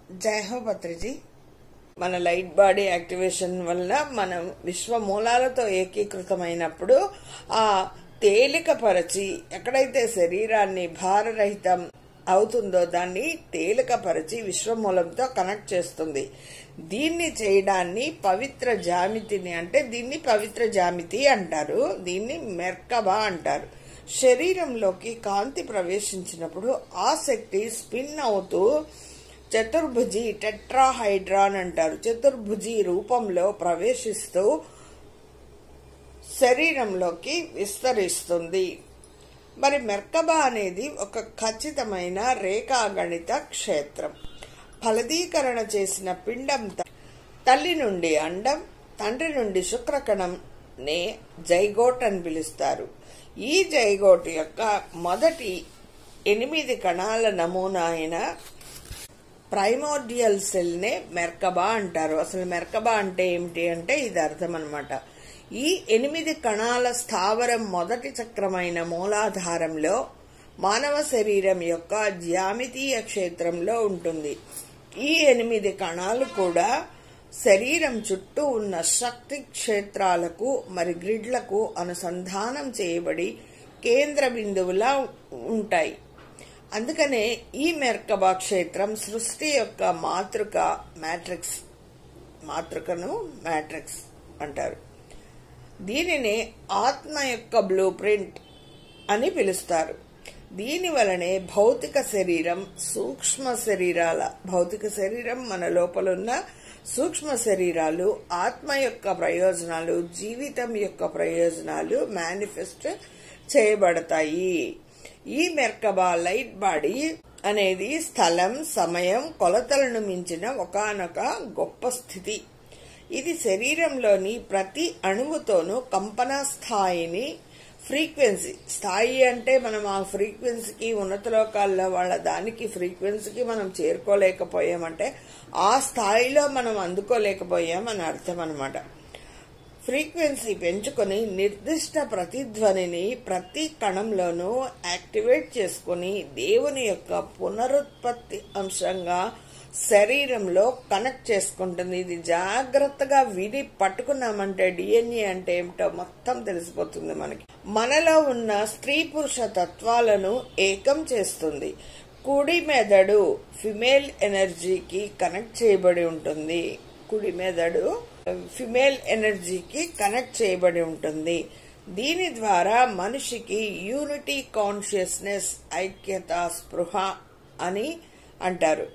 జై హో పత్రిజీ. మన లైట్ బాడీ యాక్టివేషన్ వల్ల మనం విశ్వ మూలాలతో ఏకీకృతమైనప్పుడు ఆ తేలికపరచి ఎక్కడైతే శరీరాన్ని భారరహితం అవుతుందో దాన్ని తేలికపరచి విశ్వమూలంతో కనెక్ట్ చేస్తుంది. దీన్ని చేయడాన్ని పవిత్ర జామితిని అంటే దీన్ని పవిత్ర జామితి అంటారు. దీన్ని మెర్కబా అంటారు. శరీరంలోకి కాంతి ప్రవేశించినప్పుడు ఆ శక్తి స్పిన్ అవుతూ చతుర్భుజి టెట్రాహైడ్రాన్ అంటారు. చతుర్భుజి రూపంలో ప్రవేశిస్తూ శరీరంలోకి విస్తరిస్తుంది. మరి మెర్కబా అనేది ఒక ఖచ్చితమైన రేఖాగణిత క్షేత్రం. ఫలదీకరణ చేసిన పిండం తల్లి నుండి అండం, తండ్రి నుండి శుక్రకణం నే జైగోట్ అని పిలుస్తారు. ఈ జైగోట్ యొక్క మొదటి 8 కణాల నమూనా అయిన ప్రైమోర్డియల్ సెల్ నే మెర్కబా అంటారు. అసలు మెర్కబా అంటే ఏమిటి అంటే ఇది అర్థం అన్నమాట. ఈ 8 కణాల స్థావరం మొదటి చక్రమైన మూలాధారంలో మానవ శరీరం యొక్క జ్యామితీయ క్షేత్రంలో ఉంటుంది. ఈ 8 కణాలు కూడా శరీరం చుట్టూ ఉన్న శక్తి క్షేత్రాలకు మరి గ్రిడ్లకు అనుసంధానం చేయబడి కేంద్ర బిందువులా ఉంటాయి. అందుకనే ఈ మెర్కబా క్షేత్రం సృష్టి యొక్క మాతృకను మ్యాట్రిక్స్ అంటారు. దీనిని ఆత్మ యొక్క బ్లూ ప్రింట్ అని పిలుస్తారు. దీని వలనే భౌతిక శరీరం భౌతిక శరీరం మన లోపలున్న సూక్ష్మ శరీరాలు ఆత్మ యొక్క ప్రయోజనాలు, జీవితం యొక్క ప్రయోజనాలు మేనిఫెస్ట్ చేయబడతాయి. ఈ మెర్కబా లైట్ బాడీ అనేది స్థలం, సమయం, కొలతలను మించిన ఒకానొక గొప్ప స్థితి. ఇది శరీరంలోని ప్రతి అణువుతోనూ కంపన స్థాయిని స్థాయి అంటే మనం ఆ ఫ్రీక్వెన్సీకి ఉన్నత లోకాల్లో వాళ్ళ దానికి ఫ్రీక్వెన్సీకి మనం చేరుకోలేకపోయామంటే ఆ స్థాయిలో మనం అందుకోలేకపోయామని అర్థం అన్నమాట. ఫ్రీక్వెన్సీ పెంచుకొని నిర్దిష్ట ప్రతిధ్వనిని ప్రతి కణంలోనూ యాక్టివేట్ చేసుకుని దేవుని యొక్క పునరుత్పత్తి అంశంగా శరీరంలో కనెక్ట్ చేసుకుంటుంది. ఇది జాగ్రత్తగా విని పట్టుకున్నామంటే డిఎన్ఏ అంటే ఏమిటో మొత్తం తెలిసిపోతుంది మనకి. మనలో ఉన్న స్త్రీ పురుష తత్వాలను ఏకం చేస్తుంది. కుడి మెదడు ఫిమేల్ ఎనర్జీకి కనెక్ట్ చేయబడి ఉంటుంది. కుడి మెదడు ఫిమేల్ ఎనర్జీకి కనెక్ట్ చేయబడి ఉంటుంది. దీని ద్వారా మనిషికి యూనిటీ కాన్షియస్నెస్, ఐక్యత, స్పృహ అని అంటారు.